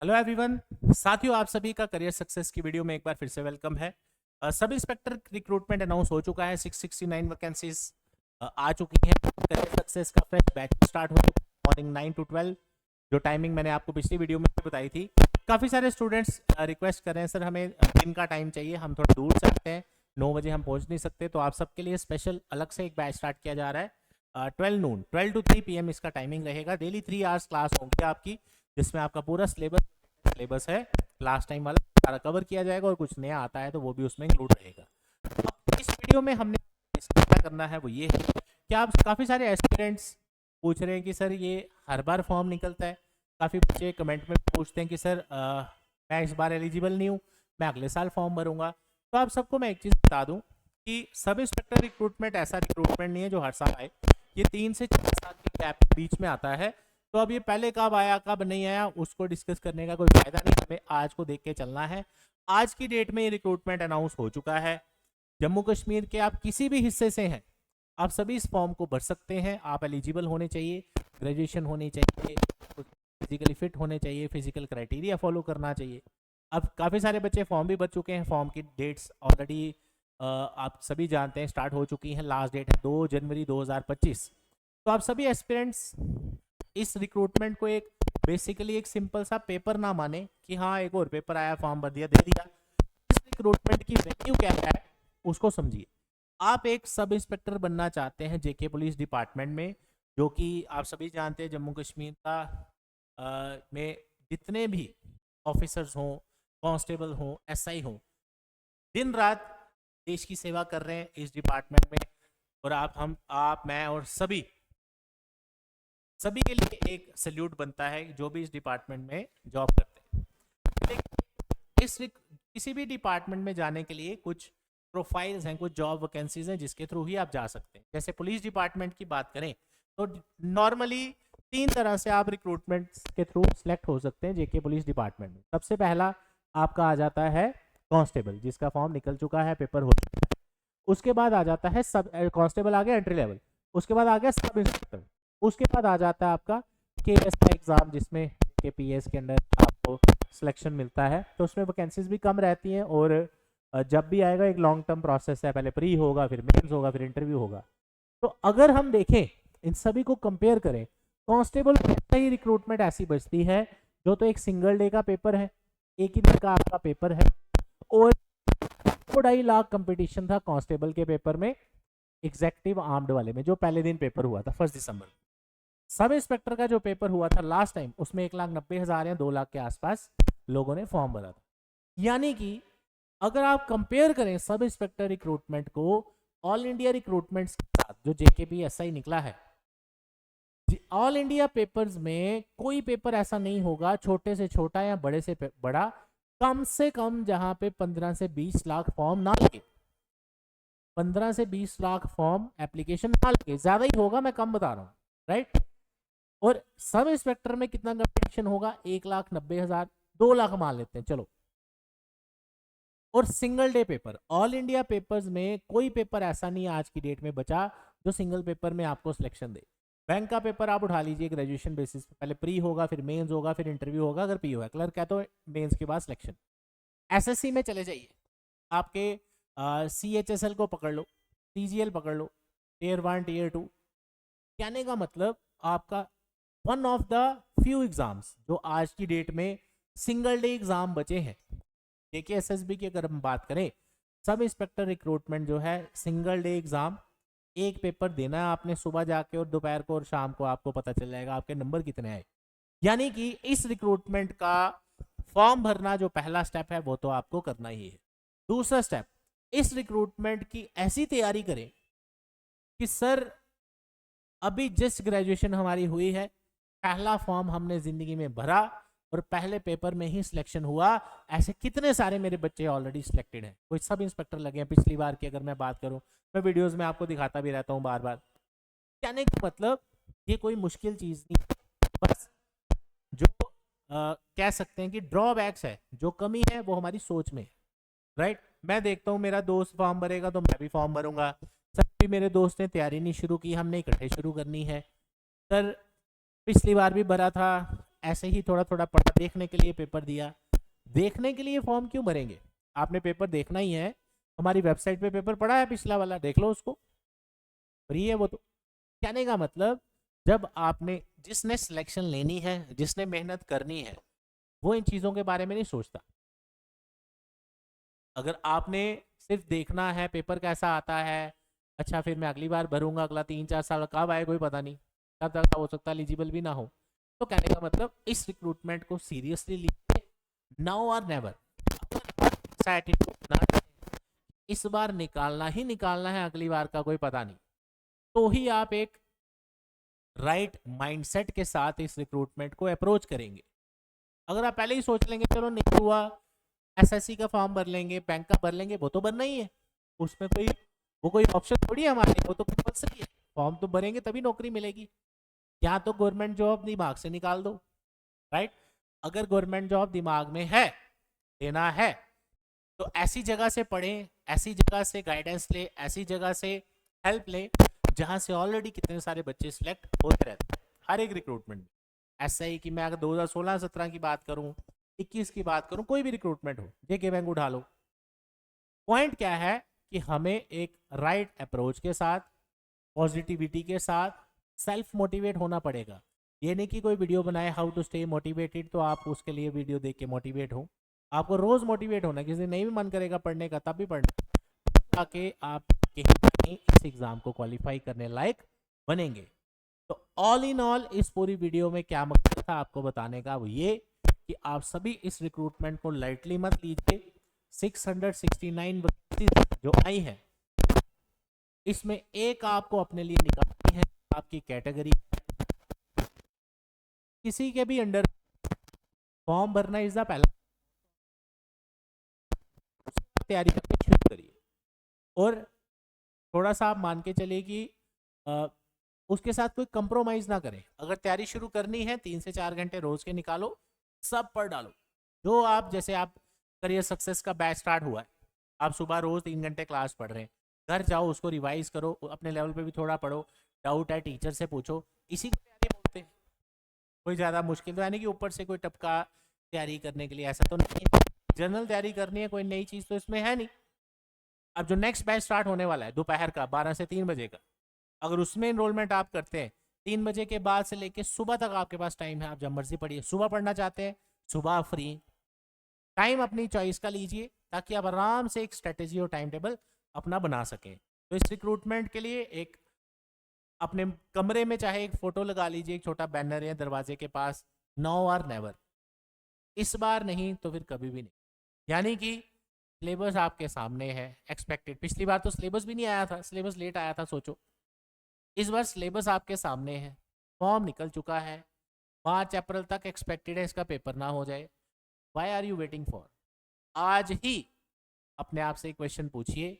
Hello everyone. साथियों, आप सभी का करियर सक्सेस की वीडियो में एक बार फिर से वेलकम है। सब इंस्पेक्टर रिक्रूटमेंट अनाउंस हो चुका है। 669 वैकेंसीज आ चुकी हैं। करियर सक्सेस का फ्रेश बैच स्टार्ट हो चुका है मॉर्निंग 9 to 12। जो टाइमिंग मैंने आपको पिछली वीडियो में बताई थी। काफ़ी सारे स्टूडेंट्स रिक्वेस्ट कर रहे हैं, सर हमें दिन का टाइम चाहिए, हम थोड़ा दूर से आते हैं, 9 बजे हम पहुंच नहीं सकते। तो आप सबके लिए स्पेशल अलग से एक बैच स्टार्ट किया जा रहा है। 12 to 3 PM इसका टाइमिंग रहेगा। डेली 3 आवर्स क्लास होगी आपकी, जिसमें आपका पूरा सिलेबस है लास्ट टाइम वाला सारा कवर किया जाएगा, और कुछ नया आता है तो वो भी उसमें इंक्लूड रहेगा। अब इस वीडियो में हमने क्या करना है वो ये है कि आप काफ़ी सारे एस्पिरेंट्स पूछ रहे हैं कि सर ये हर बार फॉर्म निकलता है। काफ़ी बच्चे कमेंट में पूछते हैं कि सर मैं इस बार एलिजिबल नहीं हूँ, मैं अगले साल फॉर्म भरूंगा। तो आप सबको मैं एक चीज़ बता दूं कि सब इंस्पेक्टर रिक्रूटमेंट ऐसा रिक्रूटमेंट नहीं है जो हर साल आए। ये 3 से 4 साल के गैप के बीच में आता है। तो अब ये पहले कब आया कब नहीं आया उसको डिस्कस करने का कोई फायदा नहीं, हमें आज को देख के चलना है। आज की डेट में ये रिक्रूटमेंट अनाउंस हो चुका है। जम्मू कश्मीर के आप किसी भी हिस्से से हैं, आप सभी इस फॉर्म को भर सकते हैं। आप एलिजिबल होने चाहिए, ग्रेजुएशन होनी चाहिए, फिजिकली फिट होने चाहिए, फिजिकल क्राइटेरिया फॉलो करना चाहिए। अब काफ़ी सारे बच्चे फॉर्म भी भर चुके हैं। फॉर्म की डेट्स ऑलरेडी आप सभी जानते हैं स्टार्ट हो चुकी हैं। लास्ट डेट है 2 जनवरी 2025। तो आप सभी एस्पिरेंट्स इस रिक्रूटमेंट को एक बेसिकली एक सिंपल सा पेपर ना माने कि हाँ एक और पेपर आया, फॉर्म भर दिया, दे दिया। इस रिक्रूटमेंट की वैल्यू क्या है उसको समझिए। आप एक सब इंस्पेक्टर बनना चाहते हैं जेके पुलिस डिपार्टमेंट में, जो कि आप सभी जानते हैं जम्मू कश्मीर का में जितने भी ऑफिसर्स हों, कांस्टेबल हों, एसआई हों, दिन रात देश की सेवा कर रहे हैं इस डिपार्टमेंट में। और आप मैं और सभी के लिए एक सल्यूट बनता है जो भी इस डिपार्टमेंट में जॉब करते हैं। लेकिन किसी भी डिपार्टमेंट में जाने के लिए कुछ प्रोफाइल्स हैं, कुछ जॉब वैकेंसीज हैं जिसके थ्रू ही आप जा सकते हैं। जैसे पुलिस डिपार्टमेंट की बात करें तो नॉर्मली 3 तरह से आप रिक्रूटमेंट के थ्रू सिलेक्ट हो सकते हैं जेके पुलिस डिपार्टमेंट में। सबसे पहला आपका आ जाता है कांस्टेबल, जिसका फॉर्म निकल चुका है, पेपर हो चुका है। उसके बाद आ जाता है सब कांस्टेबल, आ गया एंट्री लेवल। उसके बाद आ गया सब इंस्पेक्टर। उसके बाद आ जाता है आपका केएस का एग्जाम, जिसमें केपीएस के अंदर आपको सिलेक्शन मिलता है। तो उसमें वैकेंसीज भी कम रहती हैं, और जब भी आएगा एक लॉन्ग टर्म प्रोसेस है, पहले प्री होगा, फिर मेंस होगा, फिर इंटरव्यू होगा। तो अगर हम देखें इन सभी को कंपेयर करें, कांस्टेबल ही रिक्रूटमेंट ऐसी बचती है जो तो एक सिंगल डे का पेपर है, एक ही दिन का आपका पेपर है, और 2.5 लाख कंपटीशन था कांस्टेबल के पेपर में, एग्जेक्टिव आर्म्ड वाले में, जो पहले दिन पेपर हुआ था 1 दिसंबर। सब इंस्पेक्टर का जो पेपर हुआ था लास्ट टाइम, उसमें 1,90,000 या 2 लाख के आसपास लोगों ने फॉर्म भरा था। यानी कि अगर आप कंपेयर करें सब इंस्पेक्टर रिक्रूटमेंट को ऑल इंडिया रिक्रूटमेंट के साथ जो जेकेपीएसआई निकला है, ऑल इंडिया पेपर्स में कोई पेपर ऐसा नहीं होगा छोटे से छोटा या बड़े से बड़ा, कम से कम जहां पे 15 से 20 लाख फॉर्म ना लगे, 15 से 20 लाख फॉर्म एप्लीकेशन ना लगे। ज्यादा ही होगा, मैं कम बता रहा हूँ, राइट। और सब इंस्पेक्टर में कितना कंपटीशन होगा? 1,90,000, 2 लाख मान लेते हैं चलो। और single day paper, all India papers में कोई पेपर ऐसा नहीं आज की डेट में बचा जो सिंगल पेपर में आपको सिलेक्शन दे। बैंक का पेपर आप उठा लीजिए ग्रेजुएशन बेसिस पे, पहले प्री होगा, फिर मेंस होगा, फिर इंटरव्यू होगा। अगर पी होगा, क्लर्क है तो मेंस के बाद सिलेक्शन। एसएससी में चले जाइए, आपके सीएचएसएल को पकड़ लो, सीजीएल पकड़ लो, टीयर 1 टीयर 2। कहने का मतलब आपका one of the few exams जो आज की डेट में सिंगल डे एग्जाम बचे हैं। देखिए एसएसबी की अगर हम बात करें, सब इंस्पेक्टर रिक्रूटमेंट जो है सिंगल डे एग्जाम, एक पेपर देना है आपने सुबह जाके, और दोपहर को और शाम को आपको पता चल जाएगा आपके नंबर कितने आए। यानी कि इस रिक्रूटमेंट का फॉर्म भरना जो पहला स्टेप है वो तो आपको करना ही है। दूसरा स्टेप, इस रिक्रूटमेंट की ऐसी तैयारी करें कि सर अभी जस्ट ग्रेजुएशन हमारी हुई है, पहला फॉर्म हमने जिंदगी में भरा और पहले पेपर में ही सिलेक्शन हुआ। ऐसे कितने सारे मेरे बच्चे ऑलरेडी सिलेक्टेड हैं, कोई सब इंस्पेक्टर लगे हैं। पिछली बार की अगर मैं बात करूं, मैं वीडियोस में आपको दिखाता भी रहता हूं बार बार। कहने का मतलब ये कोई मुश्किल चीज नहीं, बस जो कह सकते हैं कि ड्रॉबैक्स है, जो कमी है वो हमारी सोच में है, राइट। मैं देखता हूँ मेरा दोस्त फॉर्म भरेगा तो मैं भी फॉर्म भरूंगा। सर मेरे दोस्त ने तैयारी नहीं शुरू की, हमने इकट्ठे शुरू करनी है। सर पिछली बार भी भरा था, ऐसे ही थोड़ा थोड़ा पढ़ा, देखने के लिए पेपर दिया। देखने के लिए फॉर्म क्यों भरेंगे? आपने पेपर देखना ही है, हमारी वेबसाइट पे पेपर पड़ा है पिछला वाला, देख लो उसको, फ्री है वो तो। कहने का मतलब, जब आपने, जिसने सिलेक्शन लेनी है, जिसने मेहनत करनी है, वो इन चीज़ों के बारे में नहीं सोचता। अगर आपने सिर्फ देखना है पेपर कैसा आता है, अच्छा फिर मैं अगली बार भरूंगा, अगला 3-4 साल कब आए कोई पता नहीं, कब तक हो सकता है एलिजिबल भी ना हो, तो कहने का मतलब इस रिक्रूटमेंट को सीरियसली लीजिए, नाउ और नेवर। इस बार निकालना ही निकालना है, अगली बार का कोई पता नहीं, तो ही आप एक राइट माइंडसेट के साथ इस रिक्रूटमेंट को अप्रोच करेंगे। अगर आप पहले ही सोच लेंगे चलो नहीं हुआ, एसएससी का फॉर्म भर लेंगे, बैंक का भर लेंगे, वो तो भरना ही है, उसमें कोई वो कोई ऑप्शन थोड़ी है हमारे, वो तो कंपल्सरी है, फॉर्म तो भरेंगे तभी नौकरी मिलेगी। या तो गवर्नमेंट जॉब दिमाग से निकाल दो, राइट। अगर गवर्नमेंट जॉब दिमाग में है, लेना है, तो ऐसी जगह से पढ़ें, ऐसी जगह से गाइडेंस ले, ऐसी जगह से हेल्प ले जहां से ऑलरेडी कितने सारे बच्चे सिलेक्ट होते रहते हैं हर एक रिक्रूटमेंट में। ऐसा ही कि मैं अगर 2016-17 की बात करूं, 21 की बात करूं, कोई भी रिक्रूटमेंट हो, जेके बैंक उठा लो, पॉइंट क्या है कि हमें एक राइट अप्रोच के साथ, पॉजिटिविटी के साथ, सेल्फ मोटिवेट होना पड़ेगा। ये नहीं कि कोई वीडियो बनाए हाउ टू स्टे मोटिवेटेड तो आप उसके लिए वीडियो देख के मोटिवेट हो। आपको रोज मोटिवेट होना, किसी नहीं भी मन करेगा पढ़ने का तब भी पढ़ना, ताकि आप कहीं ना कहीं इस एग्जाम को क्वालिफाई करने लायक बनेंगे। तो ऑल इन ऑल इस पूरी वीडियो में क्या मकसद था आपको बताने का, वो ये कि आप सभी इस रिक्रूटमेंट को लाइटली मत लीजिए। 669 वैकेंसीज जो आई है, इसमें एक आपको अपने लिए निकालनी है, आपकी कैटेगरी किसी के भी अंडर फॉर्म भरना इज द पहला, तैयारी करनी शुरू करिए। और थोड़ा सा आप मान के चलिए कि उसके साथ कोई कंप्रोमाइज ना करें। अगर तैयारी शुरू करनी है 3 से 4 घंटे रोज के निकालो, सब पढ़ डालो। जो आप, जैसे आप करियर सक्सेस का बैच स्टार्ट हुआ है, आप सुबह रोज 3 घंटे क्लास पढ़ रहे हैं, घर जाओ उसको रिवाइज करो, अपने लेवल पे भी थोड़ा पढ़ो, डाउट है टीचर से पूछो, इसी को तैयारी बोलते हैं। कोई ज़्यादा मुश्किल तो है नहीं कि ऊपर से कोई टपका तैयारी करने के लिए, ऐसा तो नहीं है। जनरल तैयारी करनी है, कोई नई चीज़ तो इसमें है नहीं। अब जो नेक्स्ट बैच स्टार्ट होने वाला है दोपहर का 12 से 3 बजे का, अगर उसमें इनरोलमेंट आप करते हैं, 3 बजे के बाद से लेके सुबह तक आपके पास टाइम है, आप जब मर्जी पढ़िए। सुबह पढ़ना चाहते हैं, सुबह फ्री टाइम अपनी चॉइस का लीजिए, ताकि आप आराम से एक स्ट्रेटेजी और टाइम टेबल अपना बना सकें। तो इस रिक्रूटमेंट के लिए एक अपने कमरे में चाहे एक फोटो लगा लीजिए, एक छोटा बैनर या दरवाजे के पास, नाउ और नेवर, इस बार नहीं तो फिर कभी भी नहीं। यानी कि सिलेबस आपके सामने है, एक्सपेक्टेड। पिछली बार तो सिलेबस भी नहीं आया था, सिलेबस लेट आया था, सोचो। इस बार सिलेबस आपके सामने है, फॉर्म निकल चुका है, 5 अप्रैल तक एक्सपेक्टेड है इसका पेपर ना हो जाए। Why are you waiting for? आज ही अपने आप से एक क्वेश्चन पूछिए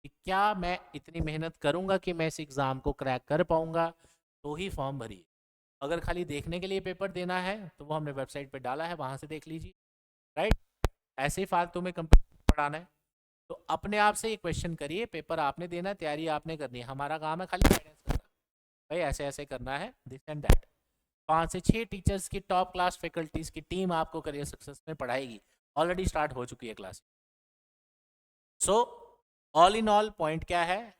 कि क्या मैं इतनी मेहनत करूंगा कि मैं इस एग्ज़ाम को क्रैक कर पाऊंगा, तो ही फॉर्म भरिए। अगर खाली देखने के लिए पेपर देना है तो वो हमने वेबसाइट पे डाला है, वहाँ से देख लीजिए, राइट। ऐसे ही फालतू में कंप्यूटर पढ़ाना है तो अपने आप से ये क्वेश्चन करिए, पेपर आपने देना है, तैयारी आपने करनी है, हमारा काम है खाली गाइडेंस करना, भाई ऐसे ऐसे करना है, दिस एंड दैट। 5 से 6 टीचर्स की टॉप क्लास फैकल्टीज की टीम आपको करियर सक्सेस में पढ़ाएगी, ऑलरेडी स्टार्ट हो चुकी है class. So all in all point क्या है,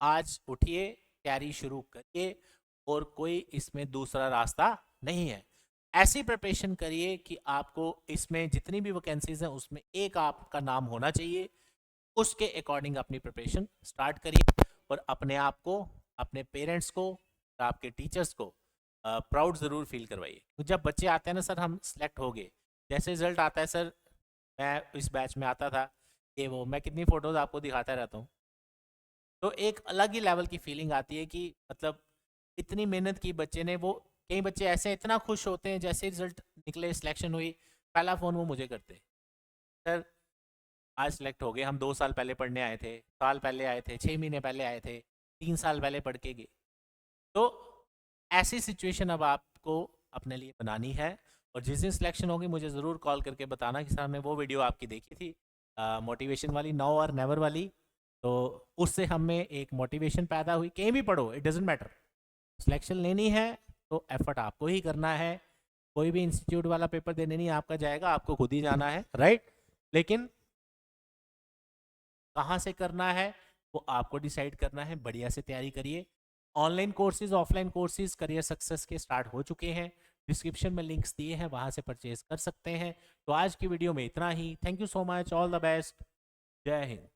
आज उठिए, तैयारी शुरू करिए, और कोई इसमें दूसरा रास्ता नहीं है। ऐसी प्रिपरेशन करिए कि आपको इसमें जितनी भी वैकेंसीज हैं उसमें एक आपका नाम होना चाहिए, उसके अकॉर्डिंग अपनी प्रिपरेशन स्टार्ट करिए, और अपने आप को, अपने पेरेंट्स को, आपके टीचर्स को प्राउड ज़रूर फील करवाइए। तो जब बच्चे आते हैं ना, सर हम सेलेक्ट हो गए, जैसे रिजल्ट आता है, सर मैं इस बैच में आता था, ये वो, मैं कितनी फ़ोटोज़ आपको दिखाता रहता हूँ, तो एक अलग ही लेवल की फीलिंग आती है कि मतलब इतनी मेहनत की बच्चे ने। वो कई बच्चे ऐसे इतना खुश होते हैं, जैसे रिजल्ट निकले, सिलेक्शन हुई, पहला फ़ोन वो मुझे करते, सर आज सेलेक्ट हो गए, हम 2 साल पहले पढ़ने आए थे, साल पहले आए थे, 6 महीने पहले आए थे, 3 साल पहले पढ़ के गए। तो ऐसी सिचुएशन अब आपको अपने लिए बनानी है, और जिस दिन सिलेक्शन होगी मुझे ज़रूर कॉल करके बताना कि सर हमने वो वीडियो आपकी देखी थी, मोटिवेशन वाली, नाउ और नेवर वाली, तो उससे हमें एक मोटिवेशन पैदा हुई। कहीं भी पढ़ो, इट डजेंट मैटर, सिलेक्शन लेनी है तो एफर्ट आपको ही करना है, कोई भी इंस्टीट्यूट वाला पेपर देने नहीं आपका जाएगा, आपको खुद ही जाना है, राइट। लेकिन कहाँ से करना है वो आपको डिसाइड करना है। बढ़िया से तैयारी करिए। Online courses, offline courses career success के स्टार्ट हो चुके हैं, डिस्क्रिप्शन में लिंक्स दिए हैं, वहां से परचेज कर सकते हैं। तो आज की वीडियो में इतना ही। Thank you so much, all the best, जय हिंद।